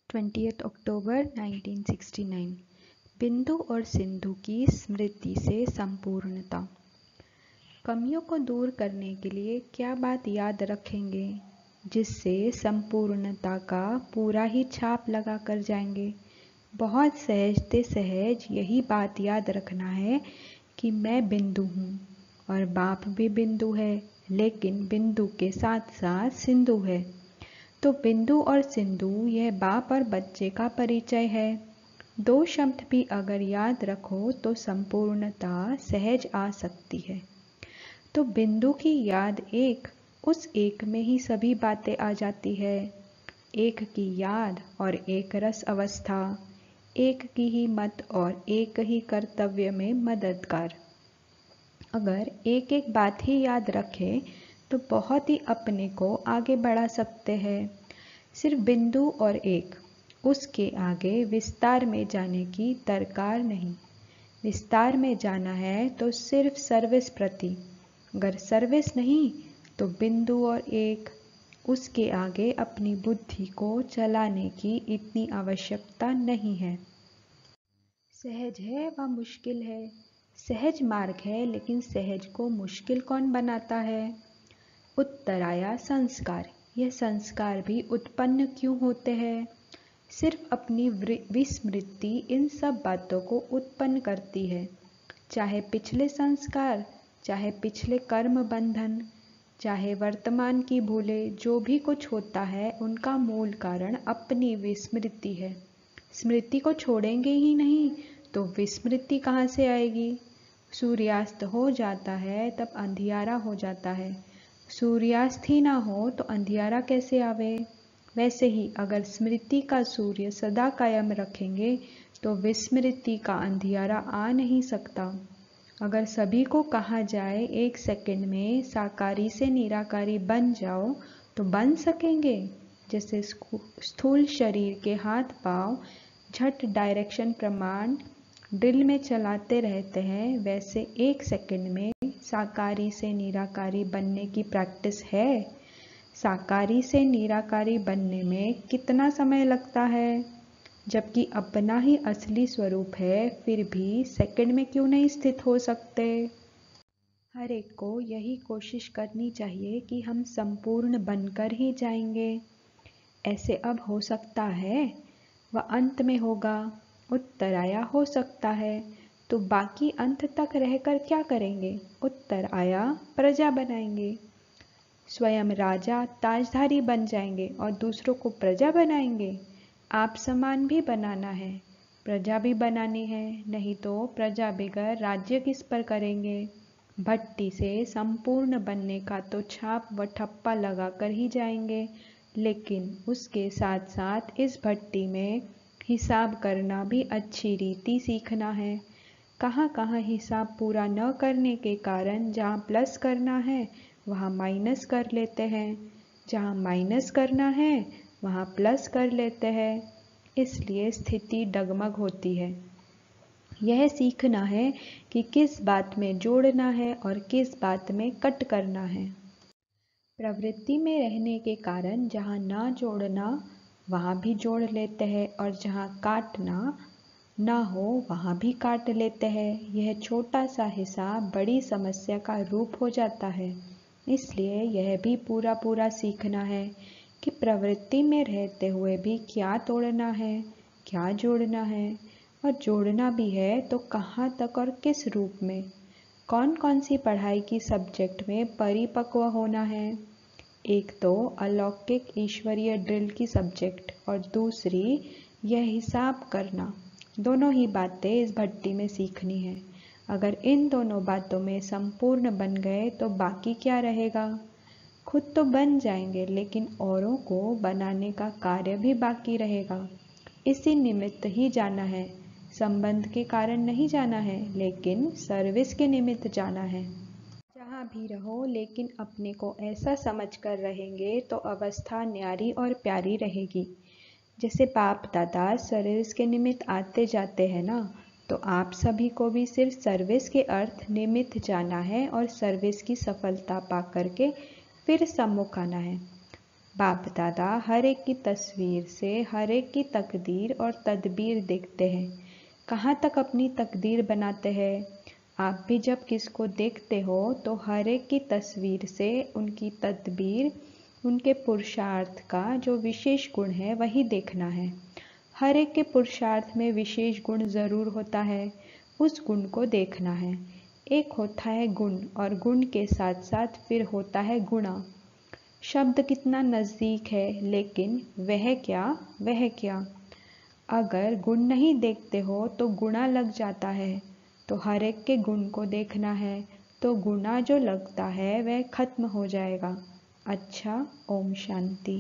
20 अक्टूबर 1969। बिंदु और सिंधु की स्मृति से संपूर्णता। कमियों को दूर करने के लिए क्या बात याद रखेंगे जिससे संपूर्णता का पूरा ही छाप लगा कर जाएंगे? बहुत सहजते सहज यही बात याद रखना है कि मैं बिंदु हूँ और बाप भी बिंदु है, लेकिन बिंदु के साथ साथ सिंधु है। तो बिंदु और सिंधु यह बाप और बच्चे का परिचय है। दो शब्द भी अगर याद रखो तो संपूर्णता सहज आ सकती है। तो बिंदु की याद एक, उस एक में ही सभी बातें आ जाती है। एक की याद और एक रस अवस्था, एक की ही मत और एक ही कर्तव्य में मददगार। अगर एक एक बात ही याद रखें तो बहुत ही अपने को आगे बढ़ा सकते हैं। सिर्फ बिंदु और एक, उसके आगे विस्तार में जाने की दरकार नहीं। विस्तार में जाना है तो सिर्फ सर्विस प्रति, अगर सर्विस नहीं तो बिंदु और एक, उसके आगे अपनी बुद्धि को चलाने की इतनी आवश्यकता नहीं है। सहज है व मुश्किल है। सहज मार्ग है, लेकिन सहज को मुश्किल कौन बनाता है? उत्तर आया संस्कार। यह संस्कार भी उत्पन्न क्यों होते हैं? सिर्फ अपनी विस्मृति इन सब बातों को उत्पन्न करती है। चाहे पिछले संस्कार, चाहे पिछले कर्म बंधन, चाहे वर्तमान की भूलें, जो भी कुछ होता है उनका मूल कारण अपनी विस्मृति है। स्मृति को छोड़ेंगे ही नहीं तो विस्मृति कहाँ से आएगी? सूर्यास्त हो जाता है तब अंधियारा हो जाता है। सूर्यास्त ही ना हो तो अंधियारा कैसे आवे? वैसे ही अगर स्मृति का सूर्य सदा कायम रखेंगे तो विस्मृति का अंधियारा आ नहीं सकता। अगर सभी को कहा जाए 1 सेकंड में साकारी से निराकारी बन जाओ तो बन सकेंगे? जैसे स्थूल शरीर के हाथ पांव झट डायरेक्शन प्रमाण ड्रिल में चलाते रहते हैं, वैसे 1 सेकंड में साकारी से निराकारी बनने की प्रैक्टिस है। साकारी से निराकारी बनने में कितना समय लगता है? जबकि अपना ही असली स्वरूप है, फिर भी सेकंड में क्यों नहीं स्थित हो सकते? हर एक को यही कोशिश करनी चाहिए कि हम संपूर्ण बनकर ही जाएंगे। ऐसे अब हो सकता है व अंत में होगा? उत्तर आया हो सकता है। तो बाकी अंत तक रहकर क्या करेंगे? उत्तर आया प्रजा बनाएंगे। स्वयं राजा ताजधारी बन जाएंगे और दूसरों को प्रजा बनाएंगे। आप समान भी बनाना है, प्रजा भी बनानी है, नहीं तो प्रजा बगैर राज्य किस पर करेंगे? भट्टी से संपूर्ण बनने का तो छाप व ठप्पा लगाकर ही जाएंगे, लेकिन उसके साथ साथ इस भट्टी में हिसाब करना भी अच्छी रीति सीखना है। कहाँ कहाँ हिसाब पूरा न करने के कारण जहाँ प्लस करना है वहाँ माइनस कर लेते हैं, जहाँ माइनस करना है वहाँ प्लस कर लेते हैं, इसलिए स्थिति डगमग होती है। यह सीखना है कि किस बात में जोड़ना है और किस बात में कट करना है। प्रवृत्ति में रहने के कारण जहाँ ना जोड़ना वहाँ भी जोड़ लेते हैं और जहाँ काटना ना हो वहाँ भी काट लेते हैं। यह छोटा सा हिसाब बड़ी समस्या का रूप हो जाता है। इसलिए यह भी पूरा पूरा सीखना है कि प्रवृत्ति में रहते हुए भी क्या तोड़ना है, क्या जोड़ना है, और जोड़ना भी है तो कहाँ तक और किस रूप में। कौन कौन सी पढ़ाई की सब्जेक्ट में परिपक्व होना है? एक तो अलौकिक ईश्वरीय ड्रिल की सब्जेक्ट और दूसरी यह हिसाब करना। दोनों ही बातें इस भट्टी में सीखनी है। अगर इन दोनों बातों में संपूर्ण बन गए तो बाकी क्या रहेगा? खुद तो बन जाएंगे, लेकिन औरों को बनाने का कार्य भी बाकी रहेगा। इसी निमित्त ही जाना है, संबंध के कारण नहीं जाना है, लेकिन सर्विस के निमित्त जाना है। जहाँ भी रहो लेकिन अपने को ऐसा समझकर रहेंगे तो अवस्था न्यारी और प्यारी रहेगी। जैसे बाप दादा सर्विस के निमित्त आते जाते हैं ना, तो आप सभी को भी सिर्फ सर्विस के अर्थ निमित्त जाना है और सर्विस की सफलता पा करके फिर सम्मुख आना है। बाप दादा हर एक की तस्वीर से हर एक की तकदीर और तदबीर देखते हैं। कहाँ तक अपनी तकदीर बनाते हैं। आप भी जब किसको देखते हो तो हर एक की तस्वीर से उनकी तदबीर, उनके पुरुषार्थ का जो विशेष गुण है वही देखना है। हर एक के पुरुषार्थ में विशेष गुण ज़रूर होता है, उस गुण को देखना है। एक होता है गुण और गुण के साथ साथ फिर होता है गुणा। शब्द कितना नज़दीक है, लेकिन वह क्या। अगर गुण नहीं देखते हो तो गुणा लग जाता है। तो हर एक के गुण को देखना है, तो गुणा जो लगता है वह खत्म हो जाएगा। अच्छा, ओम शांति।